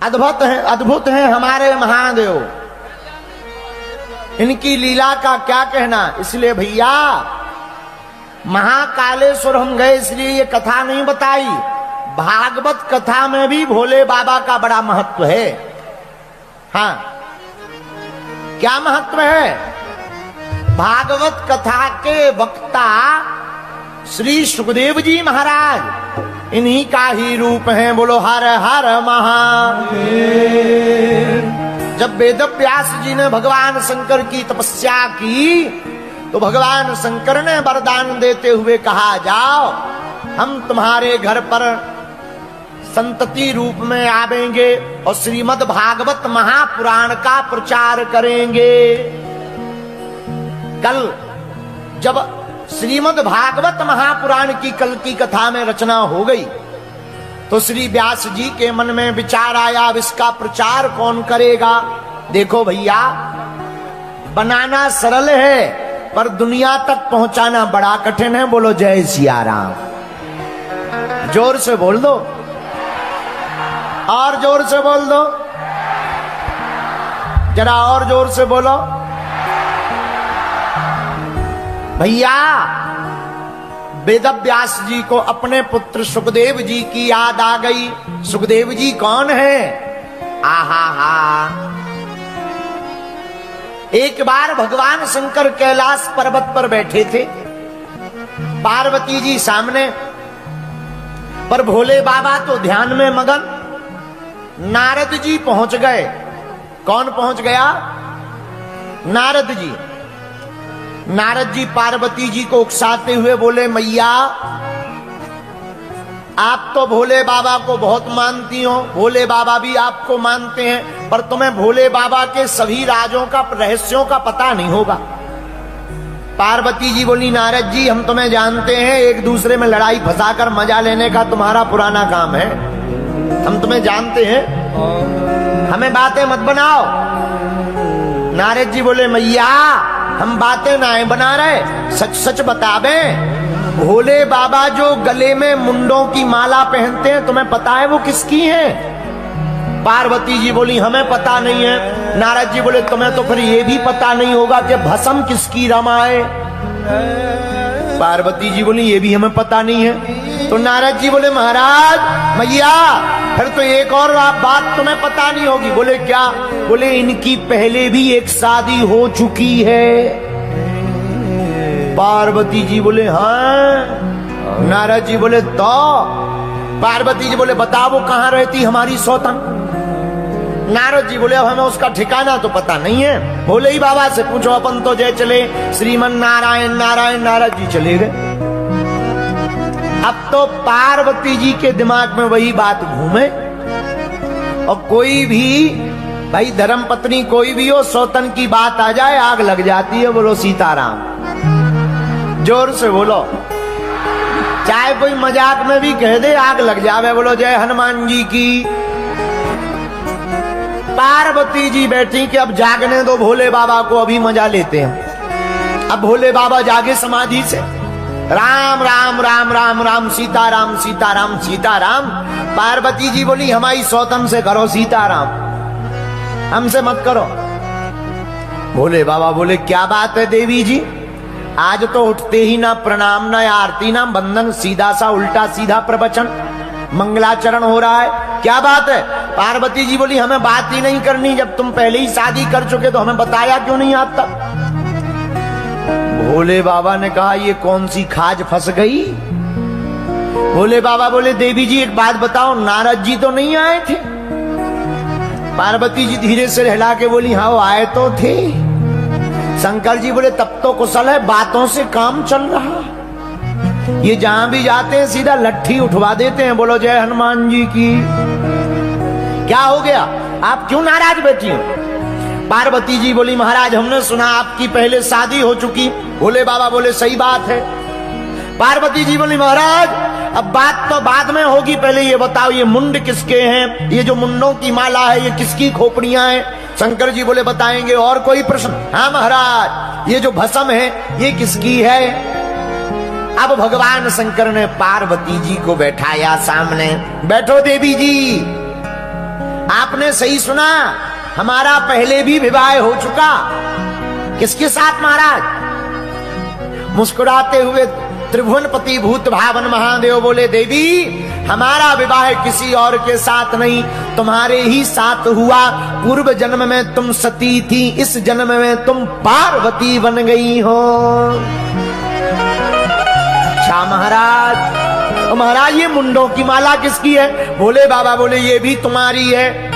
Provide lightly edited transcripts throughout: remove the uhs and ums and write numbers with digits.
अद्भुत है हमारे महादेव, इनकी लीला का क्या कहना। इसलिए भैया महाकालेश्वर हम गए इसलिए ये कथा नहीं बताई, भागवत कथा में भी भोले बाबा का बड़ा महत्व है। हाँ, क्या महत्व है? भागवत कथा के वक्ता श्री सुखदेव जी महाराज इन्हीं का ही रूप है। बोलो हर हर महादेव। जब वेद व्यास जी ने भगवान शंकर की तपस्या की तो भगवान शंकर ने वरदान देते हुए कहा, जाओ हम तुम्हारे घर पर संतति रूप में आवेंगे और श्रीमद् भागवत महापुराण का प्रचार करेंगे। कल जब श्रीमद् भागवत महापुराण की कल की कथा में रचना हो गई तो श्री व्यास जी के मन में विचार आया, अब इसका प्रचार कौन करेगा। देखो भैया, बनाना सरल है पर दुनिया तक पहुंचाना बड़ा कठिन है। बोलो जय सिया राम। जोर से बोल दो, और जोर से बोल दो, जरा और जोर से बोलो। भैया वेद व्यास जी को अपने पुत्र सुखदेव जी की याद आ गई। सुखदेव जी कौन है? आहा हा। एक बार भगवान शंकर कैलाश पर्वत पर बैठे थे, पार्वती जी सामने, पर भोले बाबा तो ध्यान में मगन। नारद जी पहुंच गए। कौन पहुंच गया? नारद जी। नारद जी पार्वती जी को उकसाते हुए बोले, मैया आप तो भोले बाबा को बहुत मानती हो, भोले बाबा भी आपको मानते हैं, पर तुम्हें भोले बाबा के सभी राजों का, रहस्यों का पता नहीं होगा। पार्वती जी बोली, नारद जी हम तुम्हें जानते हैं, एक दूसरे में लड़ाई फंसाकर मजा लेने का तुम्हारा पुराना काम है, हम तुम्हें जानते हैं, हमें बातें मत बनाओ। नारद जी बोले, मैया हम बातें ना बना रहे, सच सच बतावे, भोले बाबा जो गले में मुंडों की माला पहनते हैं तुम्हें पता है वो किसकी है? पार्वती जी बोली, हमें पता नहीं है। नारद जी बोले, तुम्हें तो फिर ये भी पता नहीं होगा कि भस्म किसकी रमाए? पार्वती जी बोली, ये भी हमें पता नहीं है। तो नारद जी बोले, महाराज मैया फिर तो एक और बात तुम्हें पता नहीं होगी। बोले क्या? बोले इनकी पहले भी एक शादी हो चुकी है। पार्वती जी बोले, हाँ। नारद जी बोले, तो? पार्वती जी बोले, बताओ वो कहाँ रहती हमारी सौतन? नारद जी बोले, अब हमें उसका ठिकाना तो पता नहीं है, भोले ही बाबा से पूछो, अपन तो जय चले श्रीमन नारायण नारायण। नारद जी चले गए। अब तो पार्वती जी के दिमाग में वही बात घूमे, और कोई भी भाई धर्म पत्नी कोई भी हो, सौतन की बात आ जाए आग लग जाती है। बोलो सीताराम। जोर से बोलो, चाहे कोई मजाक में भी कह दे आग लग जावे। बोलो जय हनुमान जी की। पार्वती जी बैठी कि अब जागने दो भोले बाबा को, अभी मजा लेते हैं। अब भोले बाबा जागे समाधि से, राम राम राम राम राम सीताराम सीताराम सीताराम। पार्वती जी बोली, हमारी सौतन से करो सीताराम, हमसे मत करो। भोले बाबा बोले, क्या बात है देवी जी, आज तो उठते ही ना प्रणाम ना आरती ना बंदन, सीधा सा उल्टा सीधा प्रवचन, मंगलाचरण हो रहा है, क्या बात है? पार्वती जी बोली, हमें बात ही नहीं करनी, जब तुम पहले ही शादी कर चुके तो हमें बताया क्यों नहीं आता? भोले बाबा ने कहा, ये कौन सी खाज फंस गई? भोले बाबा बोले, देवी जी एक बात बताओ, नारद जी तो नहीं आए थे? पार्वती जी धीरे से हिला के बोली, हाँ वो आए तो थे। शंकर जी बोले, तब तो कुशल है, बातों से काम चल रहा, ये जहां भी जाते हैं सीधा लट्ठी उठवा देते हैं। बोलो जय हनुमान जी की। क्या हो गया, आप क्यों नाराज बैठी हो? पार्वती जी बोली, महाराज हमने सुना आपकी पहले शादी हो चुकी। भोले बाबा बोले, सही बात है। पार्वती जी बोली, महाराज अब बात तो बाद में होगी, पहले ये बताओ ये मुंड किसके हैं, ये जो मुंडों की माला है ये किसकी खोपड़ियां हैं? शंकर जी बोले, बताएंगे। और कोई प्रश्न? हाँ महाराज, ये जो भस्म है ये किसकी है? अब भगवान शंकर ने पार्वती जी को बैठाया सामने, बैठो देवी जी, आप आपने सही सुना, हमारा पहले भी विवाह हो चुका। किसके साथ महाराज? मुस्कुराते हुए त्रिभुवनपति भूत भावन महादेव बोले, देवी हमारा विवाह किसी और के साथ नहीं, तुम्हारे ही साथ हुआ। पूर्व जन्म में तुम सती थी, इस जन्म में तुम पार्वती बन गई हो। अच्छा महाराज, तो महाराज ये मुंडों की माला किसकी है? भोले बाबा बोले, ये भी तुम्हारी है।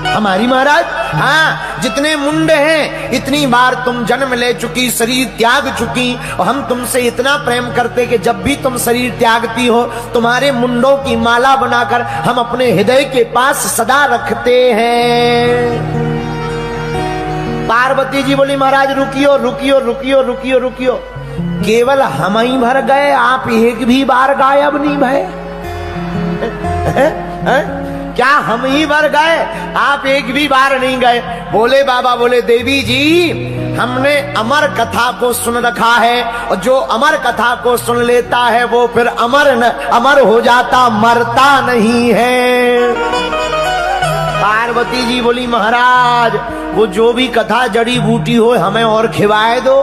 हमारी महाराज? हाँ, जितने मुंड हैं इतनी बार तुम जन्म ले चुकी, शरीर त्याग चुकी, और हम तुमसे इतना प्रेम करते कि जब भी तुम शरीर त्यागती हो तुम्हारे मुंडों की माला बनाकर हम अपने हृदय के पास सदा रखते हैं। पार्वती जी बोली, महाराज रुकियो रुकियो रुकियो रुकियो रुकियो, केवल हम ही भर गए, आप एक भी बार गायब नहीं भय? क्या हम ही भर गए, आप एक भी बार नहीं गए? बोले बाबा बोले, देवी जी हमने अमर कथा को सुन रखा है, और जो अमर कथा को सुन लेता है वो फिर अमर हो जाता, मरता नहीं है। पार्वती जी बोली, महाराज वो जो भी कथा जड़ी बूटी हो हमें और खिवाए दो,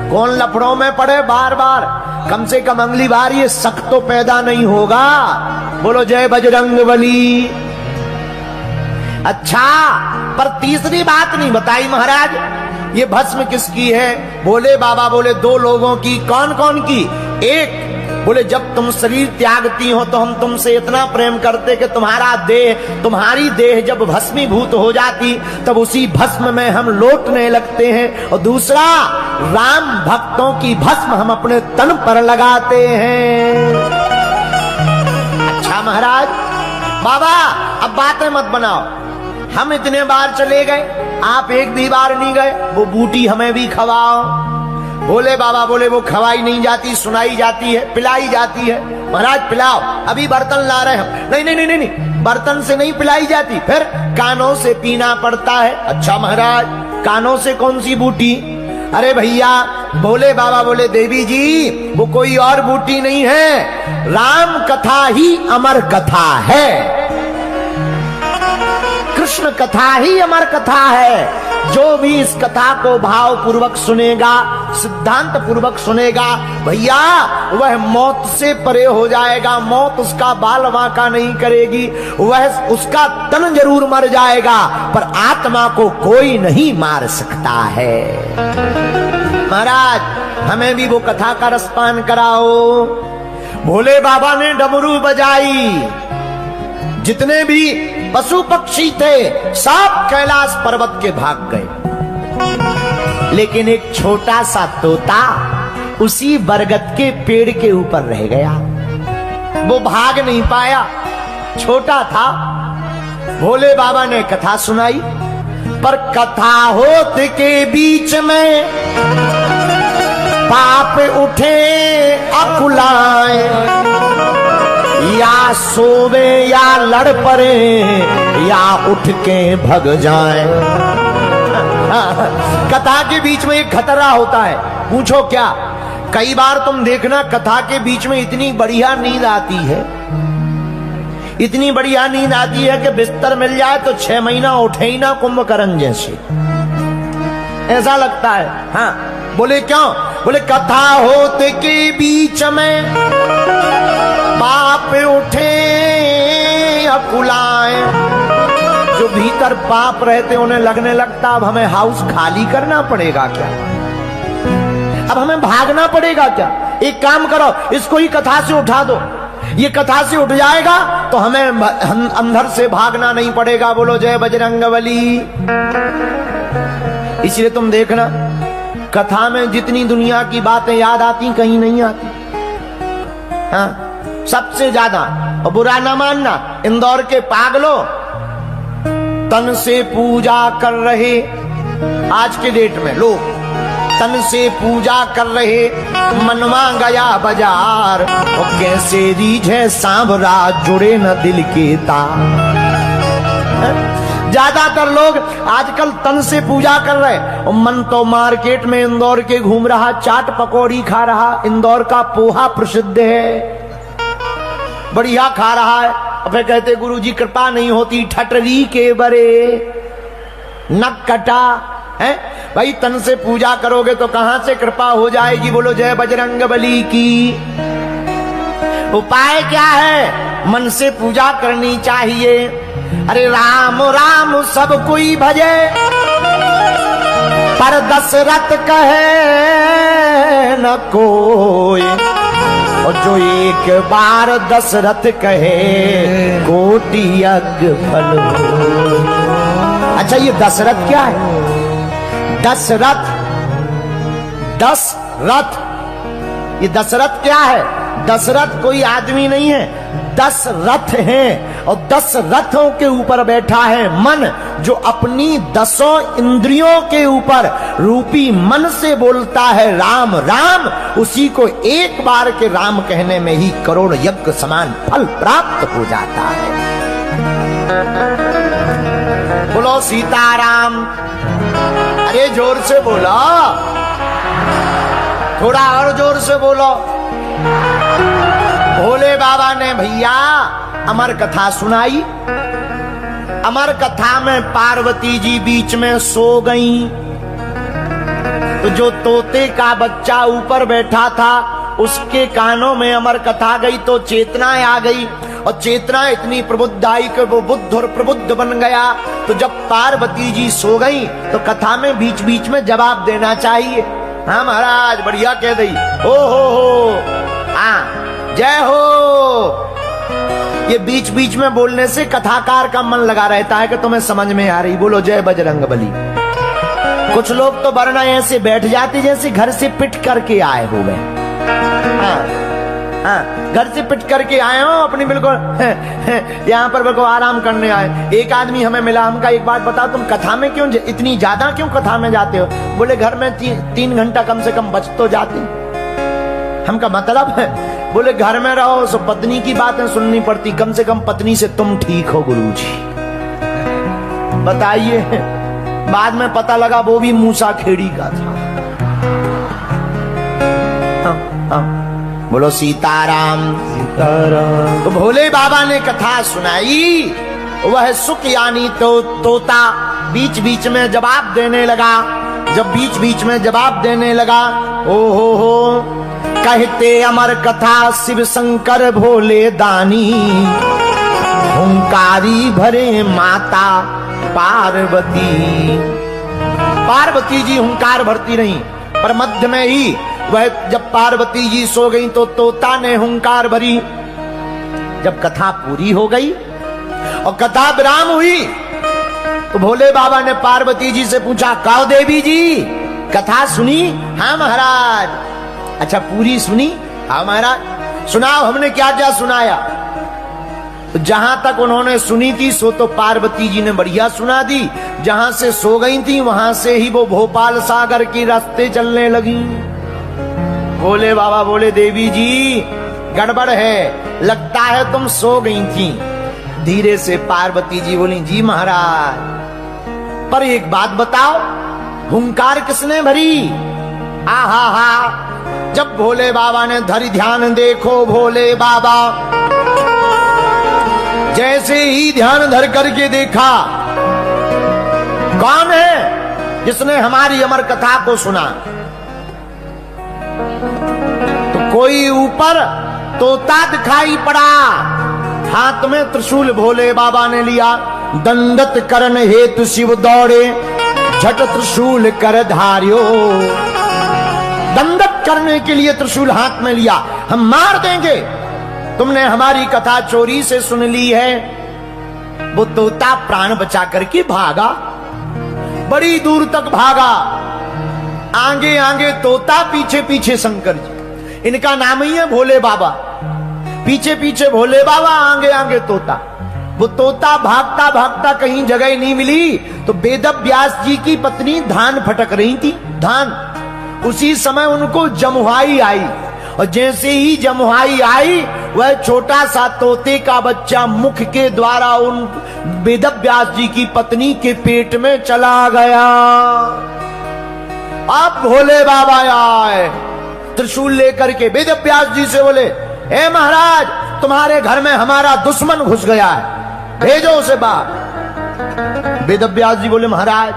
कौन लफड़ों में पड़े बार बार, कम से कम अगली बार ये शक तो पैदा नहीं होगा। बोलो जय बजरंगबली। अच्छा, पर तीसरी बात नहीं बताई महाराज, ये भस्म किसकी है? बोले बाबा बोले, दो लोगों की। कौन कौन की? एक बोले, जब तुम शरीर त्यागती हो तो हम तुमसे इतना प्रेम करते कि तुम्हारी देह जब भस्मीभूत हो जाती तब उसी भस्म में हम लौटने लगते हैं। और दूसरा, राम भक्तों की भस्म हम अपने तन पर लगाते हैं। अच्छा महाराज, बाबा अब बातें मत बनाओ, हम इतने बार चले गए, आप एक भी बार नहीं गए, वो बूटी हमें भी खवाओ। बोले बाबा बोले, वो खवाई नहीं जाती, सुनाई जाती है, पिलाई जाती है। महाराज पिलाओ, अभी बर्तन ला रहे हम। नहीं नहीं नहीं नहीं, बर्तन से नहीं पिलाई जाती, फिर कानों से पीना पड़ता है। अच्छा महाराज, कानों से कौन सी बूटी? अरे भैया, बोले बाबा बोले, देवी जी वो कोई और बूटी नहीं है, राम कथा ही अमर कथा है, कृष्ण कथा ही अमर कथा है। जो भी इस कथा को भाव पूर्वक सुनेगा, सिद्धांत पूर्वक सुनेगा, भैया वह मौत से परे हो जाएगा, मौत उसका बाल बांका नहीं करेगी, वह उसका तन जरूर मर जाएगा पर आत्मा को कोई नहीं मार सकता है। महाराज हमें भी वो कथा का रसपान कराओ। भोले बाबा ने डमरू बजाई, जितने भी पशु पक्षी थे सब कैलाश पर्वत के भाग गए, लेकिन एक छोटा सा तोता उसी बरगद के पेड़ के ऊपर रह गया, वो भाग नहीं पाया, छोटा था। भोले बाबा ने कथा सुनाई, पर कथा होते के बीच में पाप उठे अकुलाए, या सोवे या लड़ पड़े या उठ के भग जाए। कथा के बीच में एक खतरा होता है, पूछो क्या? कई बार तुम देखना कथा के बीच में इतनी बढ़िया नींद आती है, इतनी बढ़िया नींद आती है कि बिस्तर मिल जाए तो 6 महीना उठे ही ना, कुंभकर्ण जैसे ऐसा लगता है। हाँ बोले क्यों? बोले कथा होते के बीच में पाप उठे अकुलाए, जो भीतर पाप रहते उन्हें लगने लगता अब हमें हाउस खाली करना पड़ेगा क्या, अब हमें भागना पड़ेगा क्या? एक काम करो, इसको ही कथा से उठा दो, ये कथा से उठ जाएगा तो हमें अंदर से भागना नहीं पड़ेगा। बोलो जय बजरंगबली। इसलिए तुम देखना कथा में जितनी दुनिया की बातें याद आती कहीं नहीं आती। हाँ सबसे ज्यादा, और बुरा ना मानना, इंदौर के पागलों तन से पूजा कर रहे, आज के डेट में लोग तन से पूजा कर रहे, मनवा गया बाजार, और कैसे रीझे सांवरा जुड़े न दिल के तार। ज्यादातर लोग आजकल तन से पूजा कर रहे, और मन तो मार्केट में इंदौर के घूम रहा, चाट पकौड़ी खा रहा, इंदौर का पोहा प्रसिद्ध है, बढ़िया खा रहा है, फिर कहते गुरुजी कृपा नहीं होती ठटरी के बरे नक कटा है। भाई तन से पूजा करोगे तो कहां से कृपा हो जाएगी? बोलो जय बजरंग बली की। उपाय क्या है? मन से पूजा करनी चाहिए। अरे राम राम सब कोई भजे, पर दशरथ कहे न कोई, और जो एक बार दशरथ कहे कोटि यज्ञ फल हो। अच्छा ये दशरथ क्या है? दशरथ, दशरथ, ये दशरथ क्या है? दशरथ कोई आदमी नहीं है, 10 रथ हैं और 10 रथों के ऊपर बैठा है मन, जो अपनी 10 इंद्रियों के ऊपर रूपी मन से बोलता है राम राम, उसी को एक बार के राम कहने में ही करोड़ यज्ञ समान फल प्राप्त हो जाता है। बोलो सीताराम। अरे जोर से बोलो, थोड़ा और जोर से बोलो। भोले बाबा ने भैया अमर कथा सुनाई। अमर कथा में पार्वती जी बीच में सो गईं, तो जो तोते का बच्चा ऊपर बैठा था उसके कानों में अमर कथा गई तो चेतना आ गई, और चेतना इतनी प्रबुद्ध आई कि वो बुद्ध और प्रबुद्ध बन गया। तो जब पार्वती जी सो गई तो कथा में बीच बीच में जवाब देना चाहिए। हाँ महाराज बढ़िया कह दी। ओ हो हाँ जय हो। ये बीच बीच में बोलने से कथाकार का मन लगा रहता है कि तुम्हें समझ में आ रही। बोलो जय बजरंग बली। कुछ लोग तो वरना ऐसे बैठ जाते जैसे घर से पिट करके आए हो गए। हाँ, घर से पिट करके आए हो अपनी, बिल्कुल यहाँ पर बिल्कुल आराम करने आए। एक आदमी हमें मिला, हमका एक बात बताओ तुम कथा में क्यों इतनी ज्यादा क्यों कथा में जाते हो? बोले घर में 3 घंटा कम से कम बच तो जाते। हमका मतलब है, बोले घर में रहो सो पत्नी की बातें सुननी पड़ती, कम से कम पत्नी से तुम ठीक हो गुरुजी। बताइए, बाद में पता लगा वो भी मूसा खेड़ी का था। बोलो सीताराम सीताराम। तो भोले बाबा ने कथा सुनाई, वह सुख यानी तो तोता बीच बीच में जवाब देने लगा। जब बीच बीच में जवाब देने लगा, ओ हो कहते अमर कथा शिव शंकर भोले दानी, हुंकारी भरे माता पार्वती। पार्वती जी हुंकार भरती नहीं, पर मध्य में ही वह जब पार्वती जी सो गई तो तोता ने हुंकार भरी। जब कथा पूरी हो गई और कथा विराम हुई तो भोले बाबा ने पार्वती जी से पूछा, कहो देवी जी कथा सुनी? हाँ महाराज। अच्छा पूरी सुनी? हाँ महाराज। सुनाओ हमने क्या क्या सुनाया? तो जहां तक उन्होंने सुनी थी सो तो पार्वती जी ने बढ़िया सुना दी। जहां से सो गई थी वहां से ही वो भोपाल सागर की रास्ते चलने लगी। भोले बाबा बोले देवी जी गड़बड़ है, लगता है तुम सो गई थी। धीरे से पार्वती जी बोली, जी महाराज पर एक बात बताओ, हुंकार किसने भरी? आहा हा। जब भोले बाबा ने धरी ध्यान, देखो भोले बाबा जैसे ही ध्यान धर करके देखा, कौन है जिसने हमारी अमर कथा को सुना? तो कोई ऊपर तोता दिखाई पड़ा, हाथ में त्रिशूल भोले बाबा ने लिया। दंडत करन हेतु शिव दौड़े, झट त्रिशूल कर धार्यो। दंडत करने के लिए त्रिशूल हाथ में लिया, हम मार देंगे। तुमने हमारी कथा चोरी से सुन ली है। वो तोता प्राण बचा करके भागा, बड़ी दूर तक भागा। आगे आगे तोता, पीछे पीछे शंकर जी। इनका नाम ही है भोले बाबा। पीछे पीछे भोले बाबा, आगे आगे तोता। वो तोता भागता भागता कहीं जगह नहीं मिली तो वेद व्यास जी की पत्नी धान फटक रही थी। धान, उसी समय उनको जमुहाई आई, और जैसे ही जमुहाई आई वह छोटा सा तोते का बच्चा मुख के द्वारा उन वेद व्यास जी की पत्नी के पेट में चला गया। अब भोले बाबा आए त्रिशूल लेकर के, वेद व्यास जी से बोले, हे महाराज तुम्हारे घर में हमारा दुश्मन घुस गया है, भेजो उसे बाहर। वेदव्यास जी बोले महाराज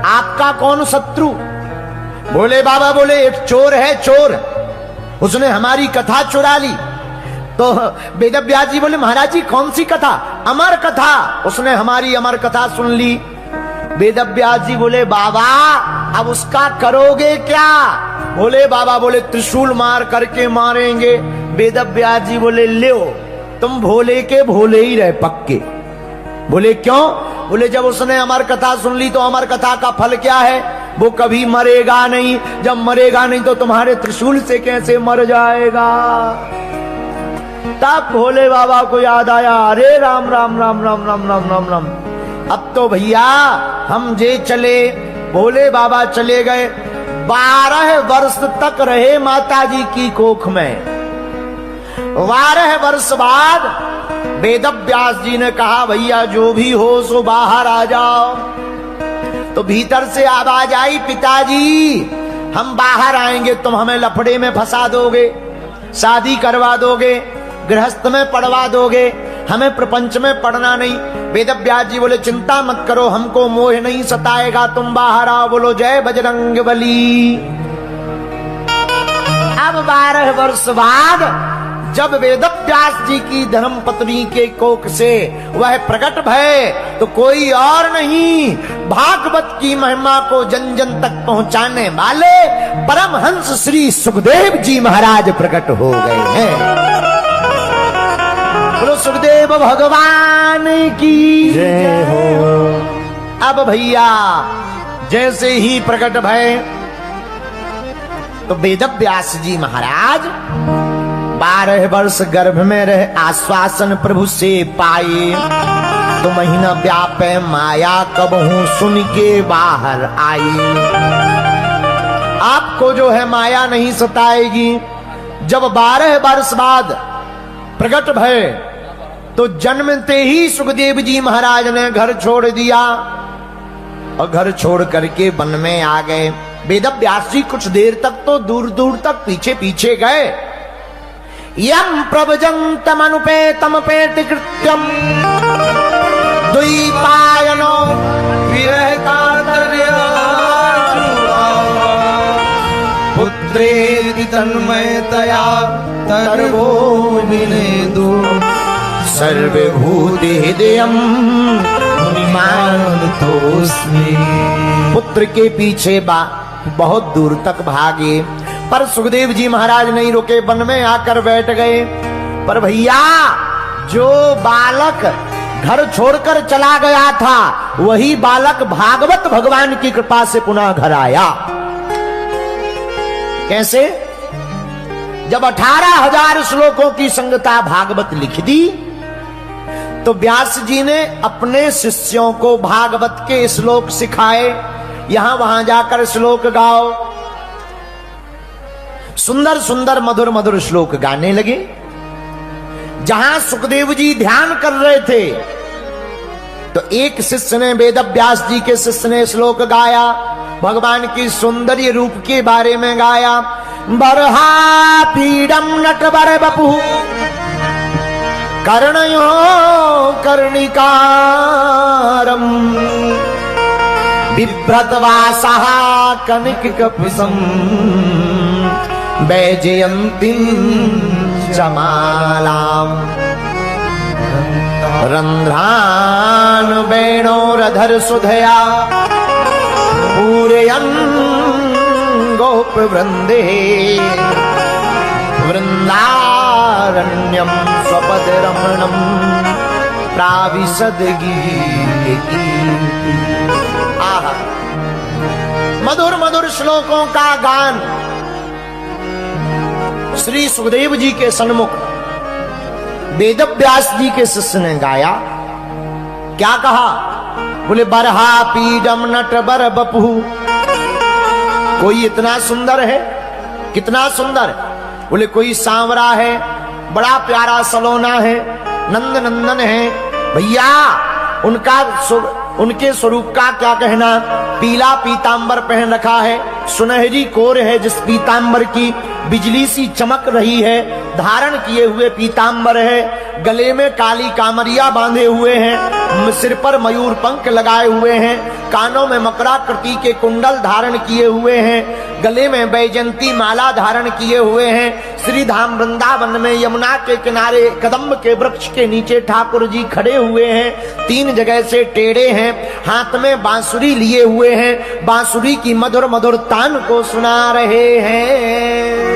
आपका कौन शत्रु? बोले बाबा बोले एक चोर है, चोर, उसने हमारी कथा चुरा ली। तो वेदव्यास जी बोले महाराज जी कौन सी कथा? अमर कथा, उसने हमारी अमर कथा सुन ली। वेदव्यास जी बोले बाबा अब उसका करोगे क्या? बोले बाबा बोले त्रिशूल मार करके मारेंगे। वेदव्यास जी बोले ले तुम भोले के भोले ही रहे पक्के। बोले क्यों? बोले जब उसने अमर कथा सुन ली तो अमर कथा का फल क्या है? वो कभी मरेगा नहीं, जब मरेगा नहीं तो तुम्हारे त्रिशूल से कैसे मर जाएगा? तब भोले बाबा को याद आया, अरे राम राम राम राम राम राम राम राम, अब तो भैया हम जे चले। भोले बाबा चले गए, 12 वर्ष तक रहे माता जी की कोख में। 12 वर्ष बाद वेदव्यास जी ने कहा भैया जो भी हो सो बाहर आ जाओ। तो भीतर से आवाज आई, पिताजी हम बाहर आएंगे, तुम हमें लफड़े में फंसा दोगे, शादी करवा दोगे, गृहस्थ में पढ़वा दोगे, हमें प्रपंच में पढ़ना नहीं। वेदव्यास जी बोले चिंता मत करो, हमको मोह नहीं सताएगा, तुम बाहर आओ। बोलो जय बजरंग बली। अब 12 वर्ष बाद जब वेदव्यास जी की धर्म पत्नी के कोख से वह प्रकट भय तो कोई और नहीं, भागवत की महिमा को जन जन तक पहुंचाने वाले परमहंस श्री सुखदेव जी महाराज प्रकट हो गए हैं। बोलो सुखदेव भगवान की जय हो। अब भैया जैसे ही प्रकट भय तो वेदव्यास जी महाराज 12 वर्ष गर्भ में रहे आश्वासन प्रभु से पाए। तो महीना व्यापे माया कब हूं सुन के बाहर आई। आपको जो है माया नहीं सताएगी। जब 12 वर्ष बाद प्रकट भय तो जन्मते ही सुखदेव जी महाराज ने घर छोड़ दिया और घर छोड़ करके वन में आ गए। वेदव्यास जी कुछ देर तक तो दूर दूर तक पीछे पीछे गए। यम प्रभजन्तमनुपेतम पेति कृत्यम द्वैपायनो विरह कातर्या पुत्रेति तन्मयतया तर्वो विनेदु सर्वभूते हृदयम् मुनिमानतोऽस्मि। पुत्र के पीछे बहुत दूर तक भागे पर सुखदेव जी महाराज नहीं रुके, वन में आकर बैठ गए। पर भैया जो बालक घर छोड़कर चला गया था वही बालक भागवत भगवान की कृपा से पुनः घर आया। कैसे? जब 18,000 श्लोकों की संगता भागवत लिख दी तो व्यास जी ने अपने शिष्यों को भागवत के श्लोक सिखाए। यहां वहां जाकर श्लोक गाओ। सुंदर सुंदर मधुर मधुर श्लोक गाने लगे। जहां सुखदेव जी ध्यान कर रहे थे तो एक शिष्य ने, वेदव्यास जी के शिष्य ने श्लोक गाया, भगवान की सौंदर्य रूप के बारे में गाया। बरहा पीडम नटवर बपु कर्णयो कर्णिकारम बिभ्रतवासः कनिक कपिसम वैजयन्तीं जमालाम रंध्रान वेणोरधर सुधया पूरयन् गोप वृंदे वृंदारण्यम स्वपद रमणम प्राविशद गीति। आहा, मधुर मधुर श्लोकों का गान श्री सुखदेव जी के सन्मुख वेदव्यास जी के शिष्य ने गाया। क्या कहा? बोले बरहा पीडम नट बर बपू। कोई इतना सुंदर है, कितना सुंदर। बोले कोई सांवरा है, बड़ा प्यारा सलोना है, नंद नंदन है। भैया उनके स्वरूप का क्या कहना। पीला पीतांबर पहन रखा है, सुनहरी कोर है जिस पीतांबर की बिजली सी चमक रही है, धारण किए हुए पीतांबर है, गले में काली कामरिया बांधे हुए हैं, सिर पर मयूर पंख लगाए हुए हैं, कानों में मकराकृति के कुंडल धारण किए हुए हैं, गले में बैजंती माला धारण किए हुए हैं। श्री धाम वृंदावन में यमुना के किनारे कदम्ब के वृक्ष के नीचे ठाकुर जी खड़े हुए हैं, 3 जगह से टेढ़े हैं, हाथ में बांसुरी लिए हुए हैं, बांसुरी की मधुर मधुर तान को सुना रहे हैं।